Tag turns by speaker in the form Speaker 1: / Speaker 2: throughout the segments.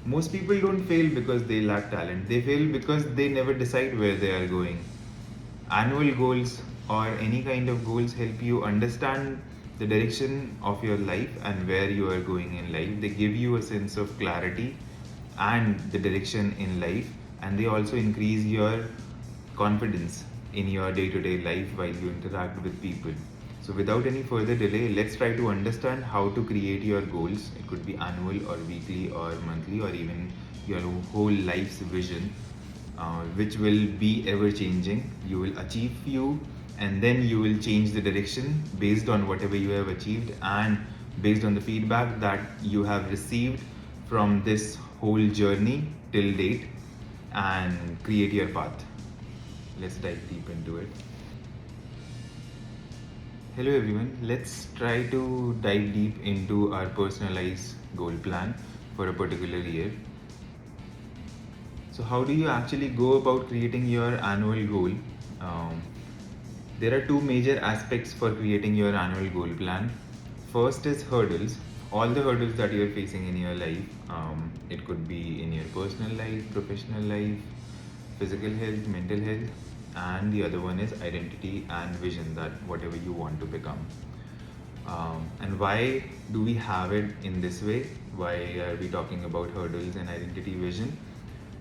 Speaker 1: Most people don't fail because they lack talent, they fail because they never decide where they are going. Annual goals or any kind of goals help you understand the direction of your life and where you are going in life. They give you a sense of clarity and the direction in life, and they also increase your confidence in your day-to-day life while you interact with people. So without any further delay, let's try to understand how to create your goals. It could be annual or weekly or monthly or even your whole life's vision, which will be ever changing. You will achieve few and then you will change the direction based on whatever you have achieved and based on the feedback that you have received from this whole journey till date, and create your path. Let's dive deep into it. Hello everyone, let's try to dive deep into our personalized goal plan for a particular year. So how do you actually go about creating your annual goal? Um, there are two major aspects for creating your annual goal plan. First is hurdles, all the hurdles that you're facing in your life. It could be in your personal life, professional life, physical health, mental health, and the other one is identity and vision, that whatever you want to become. And why do we have it in this way? Why are we talking about hurdles and identity vision?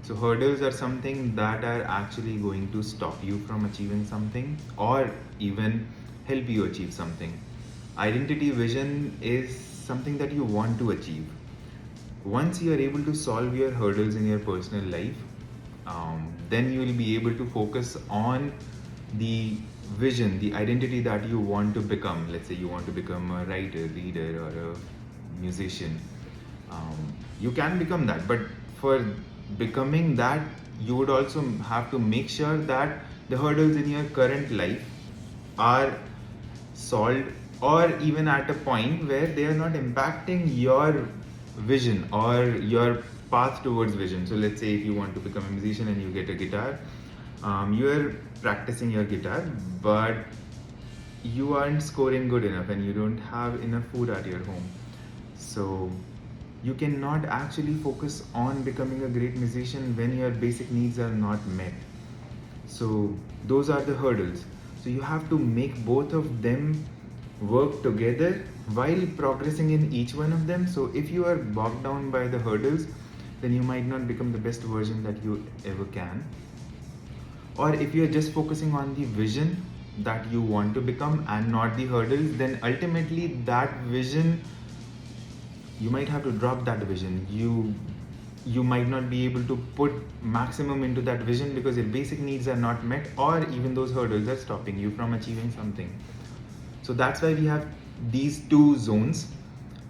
Speaker 1: So hurdles are something that are actually going to stop you from achieving something or even help you achieve something. Identity vision is something that you want to achieve. Once you are able to solve your hurdles in your personal life, then you will be able to focus on the vision, the identity that you want to become. Let's say you want to become a writer, reader, or a musician. You can become that, but for becoming that, you would also have to make sure that the hurdles in your current life are solved, or even at a point where they are not impacting your vision or your path towards vision. So let's say if you want to become a musician and you get a guitar, you are practicing your guitar, but you aren't scoring good enough and you don't have enough food at your home. So you cannot actually focus on becoming a great musician when your basic needs are not met. So those are the hurdles. So you have to make both of them work together while progressing in each one of them. So if you are bogged down by the hurdles, then you might not become the best version that you ever can. Or if you're just focusing on the vision that you want to become and not the hurdles, then ultimately that vision, you might have to drop that vision. You might not be able to put maximum into that vision because your basic needs are not met, or even those hurdles are stopping you from achieving something. So that's why we have these two zones,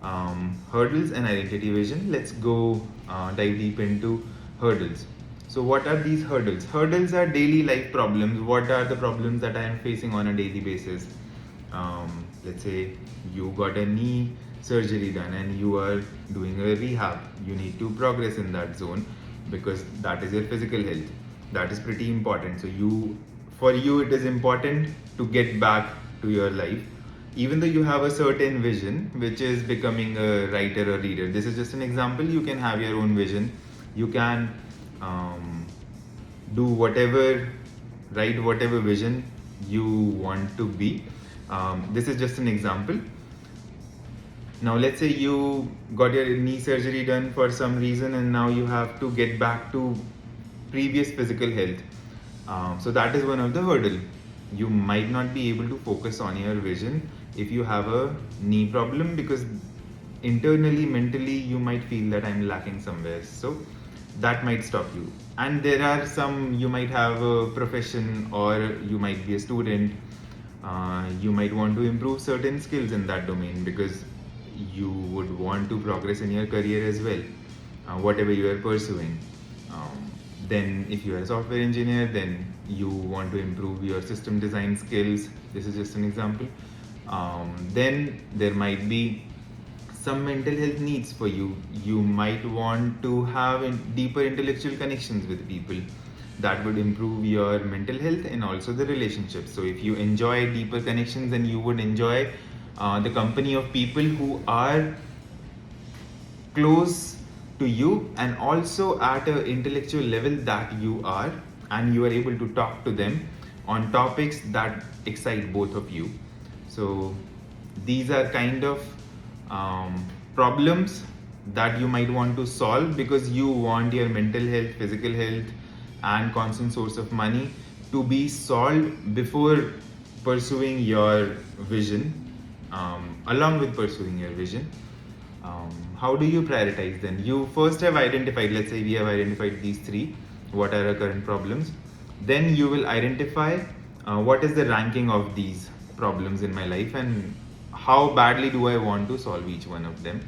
Speaker 1: hurdles and identity vision. Let's go dive deep into hurdles. So what are these hurdles? Hurdles are daily life problems. What are the problems that I am facing on a daily basis? Let's say you got a knee surgery done and you are doing a rehab. You need to progress in that zone because that is your physical health. That is pretty important. So for you it is important to get back to your life, even though you have a certain vision, which is becoming a writer or reader. This is just an example. You can have your own vision. You can do whatever, write whatever vision you want to be. This is just an example. Now let's say you got your knee surgery done for some reason and now you have to get back to previous physical health. So that is one of the hurdle. You might not be able to focus on your vision if you have a knee problem, because internally, mentally, you might feel that I'm lacking somewhere. So that might stop you. And there are some, you might have a profession or you might be a student. You might want to improve certain skills in that domain because you would want to progress in your career as well, whatever you are pursuing. Then if you are a software engineer, then you want to improve your system design skills. This is just an example. Then there might be some mental health needs for you. You might want to have deeper intellectual connections with people. That would improve your mental health and also the relationships. So if you enjoy deeper connections, then you would enjoy the company of people who are close to you, and also at an intellectual level that you are, and you are able to talk to them on topics that excite both of you. So these are kind of problems that you might want to solve because you want your mental health, physical health, and constant source of money to be solved before pursuing your vision, along with pursuing your vision. How do you prioritize then? You first have identified, let's say we have identified these three, what are our current problems. Then you will identify what is the ranking of these problems in my life and how badly do I want to solve each one of them.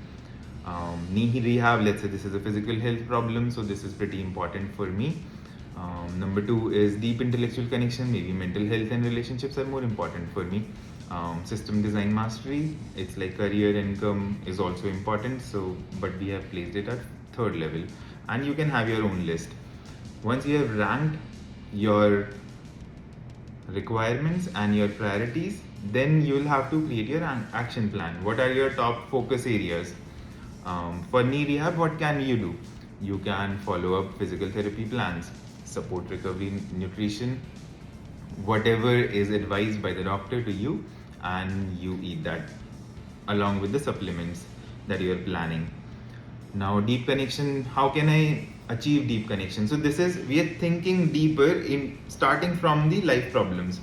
Speaker 1: Knee rehab, let's say this is a physical health problem, so this is pretty important for me. Number two is deep intellectual connection, maybe mental health and relationships are more important for me. System design mastery, it's like career income is also important, so but we have placed it at third level, and you can have your own list. Once you have ranked your requirements and your priorities, then you will have to create your action plan. What are your top focus areas? For knee rehab, what can you do? You can follow up physical therapy plans, support recovery nutrition, whatever is advised by the doctor to you, and you eat that along with the supplements that you are planning. Now, deep connection, how can I achieve deep connection? So this is, we are thinking deeper in starting from the life problems.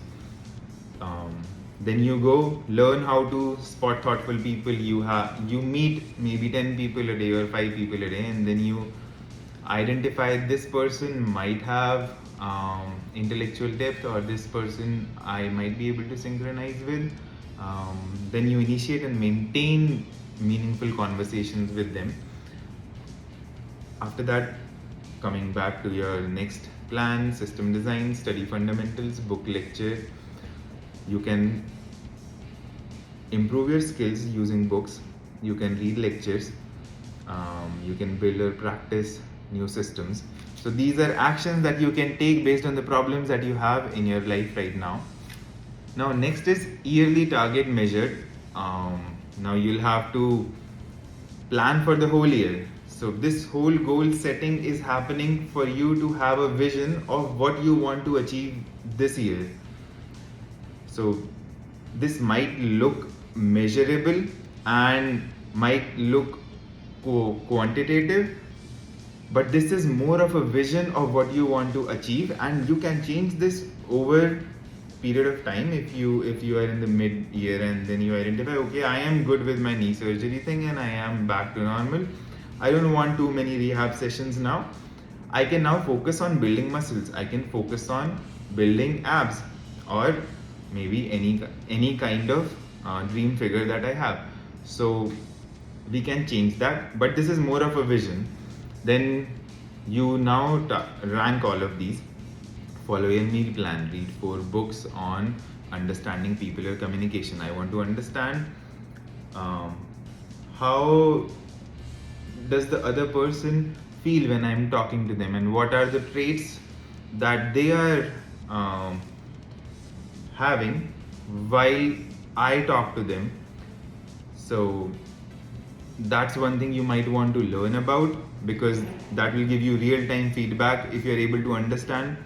Speaker 1: Then you go learn how to spot thoughtful people. You meet maybe 10 people a day or 5 people a day, and then you identify this person might have intellectual depth, or this person I might be able to synchronize with. Then you initiate and maintain meaningful conversations with them. After that, coming back to your next plan, system design, study fundamentals, book lecture. You can improve your skills using books. You can read lectures. You can build or practice new systems. So these are actions that you can take based on the problems that you have in your life right now. Now next is yearly target measured. Now you'll have to plan for the whole year. So this whole goal setting is happening for you to have a vision of what you want to achieve this year. So this might look measurable and might look quantitative, but this is more of a vision of what you want to achieve, and you can change this over period of time. If you are in the mid year and then you identify, okay, I am good with my knee surgery thing and I am back to normal, I don't want too many rehab sessions now, I can now focus on building muscles, I can focus on building abs, or maybe any kind of dream figure that I have. So we can change that, but this is more of a vision. Then you now rank all of these, follow your meal plan, read 4 books on understanding people or communication. I want to understand how does the other person feel when I'm talking to them, and what are the traits that they are having while I talk to them. So that's one thing you might want to learn about, because that will give you real-time feedback if you're able to understand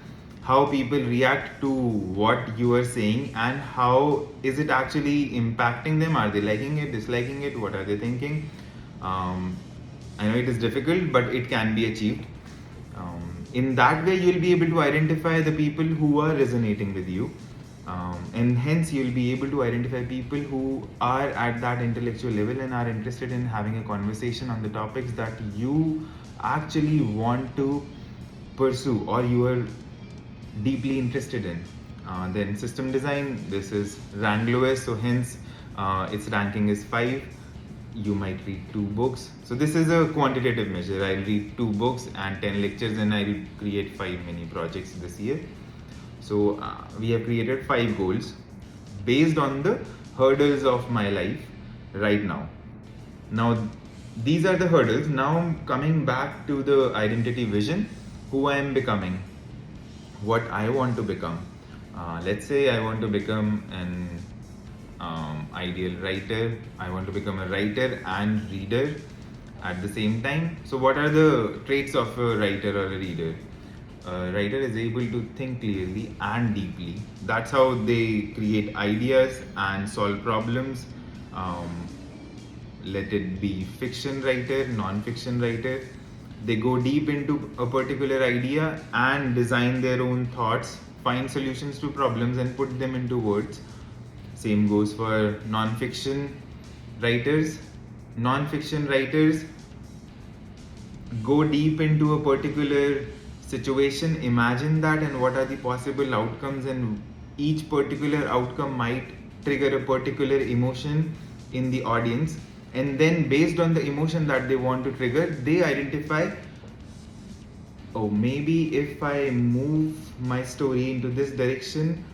Speaker 1: how people react to what you are saying and how is it actually impacting them. Are they liking it, disliking it, what are they thinking? I know it is difficult, but it can be achieved. In that way, you'll be able to identify the people who are resonating with you, and hence you'll be able to identify people who are at that intellectual level and are interested in having a conversation on the topics that you actually want to pursue or you are deeply interested in. Then system design, this is rank lowest, so hence its ranking is 5. You might read 2 books. So this is a quantitative measure. I'll read 2 books and 10 lectures, and I'll create 5 mini projects this year. So we have created 5 goals based on the hurdles of my life right now. Now these are the hurdles. Now coming back to the identity vision, who I am becoming, what I want to become. Let's say I want to become an ideal writer. I want to become a writer and reader, at the same time. So, what are the traits of a writer or a reader? A writer is able to think clearly and deeply. That's how they create ideas and solve problems. Um, Let it be fiction writer, non-fiction writer. They go deep into a particular idea and design their own thoughts, find solutions to problems and put them into words. Same goes for non-fiction writers. Non-fiction writers go deep into a particular situation, imagine that and what are the possible outcomes, and each particular outcome might trigger a particular emotion in the audience, and then based on the emotion that they want to trigger, they identify, oh, maybe if I move my story into this direction,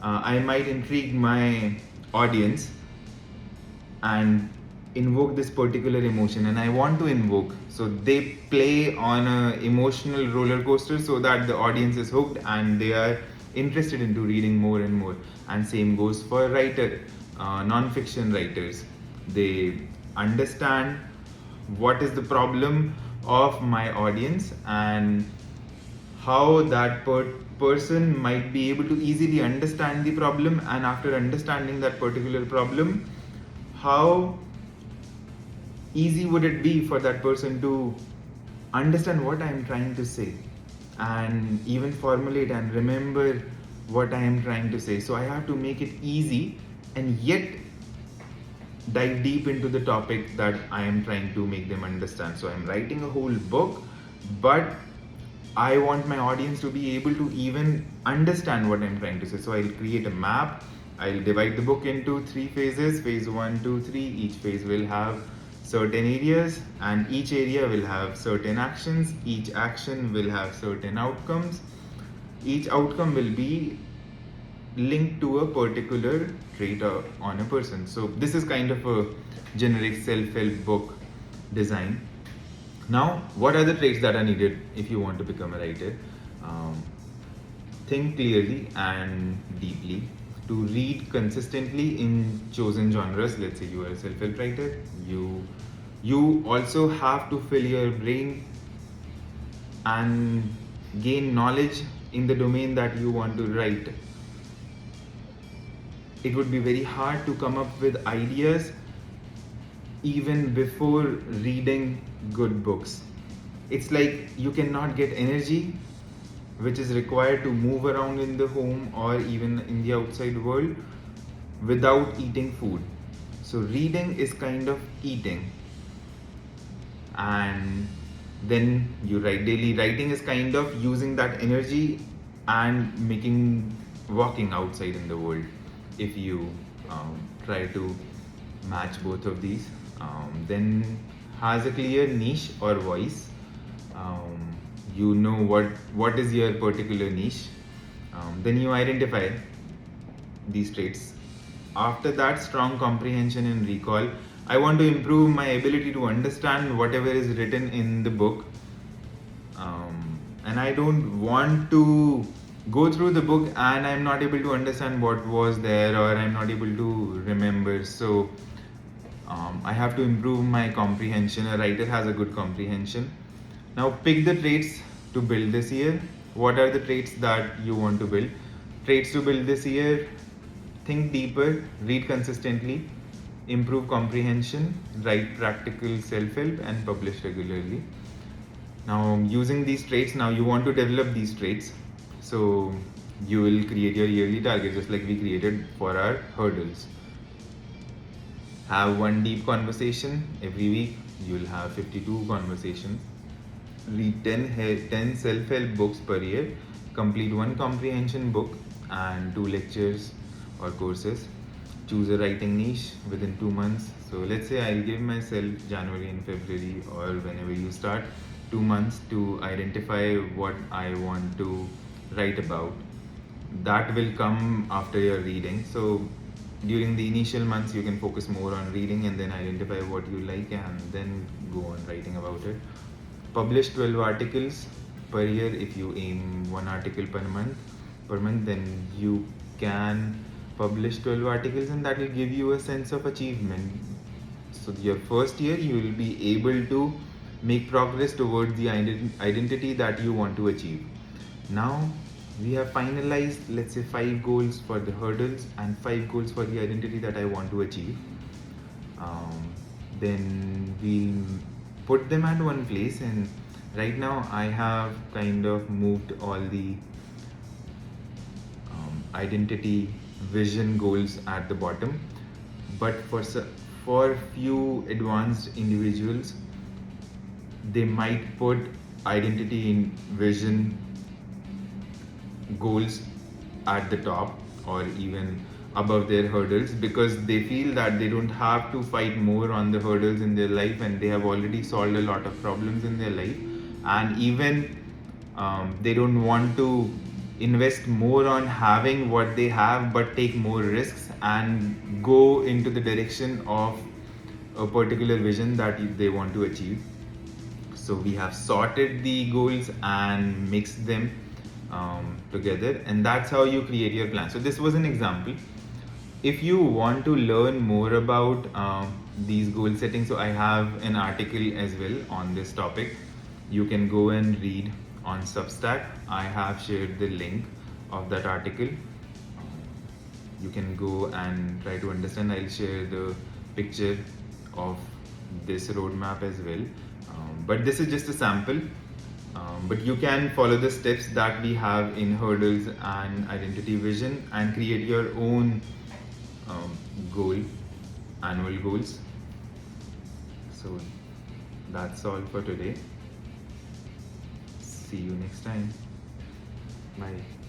Speaker 1: I might intrigue my audience and invoke this particular emotion, and I want to invoke. So they play on a emotional roller coaster so that the audience is hooked and they are interested into reading more and more. And same goes for non-fiction writers. They understand what is the problem of my audience and how that person might be able to easily understand the problem, and after understanding that particular problem, how easy would it be for that person to understand what I am trying to say and even formulate and remember what I am trying to say. So I have to make it easy and yet dive deep into the topic that I am trying to make them understand. So I'm writing a whole book, but I want my audience to be able to even understand what I'm trying to say. So I'll create a map. I'll divide the book into 3 phases, phase 1, 2, 3. Each phase will have certain areas, and each area will have certain actions. Each action will have certain outcomes. Each outcome will be linked to a particular trait on a person. So this is kind of a generic self-help book design. Now, what are the traits that are needed if you want to become a writer? Think clearly and deeply, to read consistently in chosen genres. Let's say you are a self-help writer. You also have to fill your brain and gain knowledge in the domain that you want to write. It would be very hard to come up with ideas even before reading good books. It's like you cannot get energy which is required to move around in the home or even in the outside world without eating food. So reading is kind of eating, and then you write. Daily writing is kind of using that energy and walking outside in the world. If you try to match both of these, then has a clear niche or voice. You know what is your particular niche. Then you identify these traits. After that, strong comprehension and recall. I want to improve my ability to understand whatever is written in the book, and I don't want to go through the book and I'm not able to understand what was there, or I'm not able to remember. So I have to improve my comprehension. A writer has a good comprehension. Now pick the traits to build this year. What are the traits that you want to build? Traits to build this year: think deeper, read consistently, improve comprehension, write practical self-help, and publish regularly. Now using these traits, now you want to develop these traits. So you will create your yearly target just like we created for our hurdles. Have one deep conversation every week. You'll have 52 conversations. Read 10 self-help books per year. Complete one comprehension book and 2 lectures or courses. Choose a writing niche within 2 months. So let's say I'll give myself January and February, or whenever you start, 2 months to identify what I want to write about. That will come after your reading. So during the initial months you can focus more on reading and then identify what you like and then go on writing about it. Publish 12 articles per year. If you aim 1 article per month, then you can publish 12 articles, and that will give you a sense of achievement. So your first year you will be able to make progress towards the identity that you want to achieve. Now we have finalized, let's say, 5 goals for the hurdles and 5 goals for the identity that I want to achieve. Then we'll put them at one place, and right now I have kind of moved all the identity vision goals at the bottom, but for few advanced individuals they might put identity in vision goals at the top or even above their hurdles, because they feel that they don't have to fight more on the hurdles in their life and they have already solved a lot of problems in their life, and even they don't want to invest more on having what they have but take more risks and go into the direction of a particular vision that they want to achieve. So we have sorted the goals and mixed them together, and that's how you create your plan. So this was an example. If you want to learn more about these goal settings, so I have an article as well on this topic. You can go and read on Substack. I have shared the link of that article. You can go and try to understand. I'll share the picture of this roadmap as well. But this is just a sample. But you can follow the steps that we have in hurdles and identity vision and create your own goal, annual goals. So that's all for today. See you next time. Bye.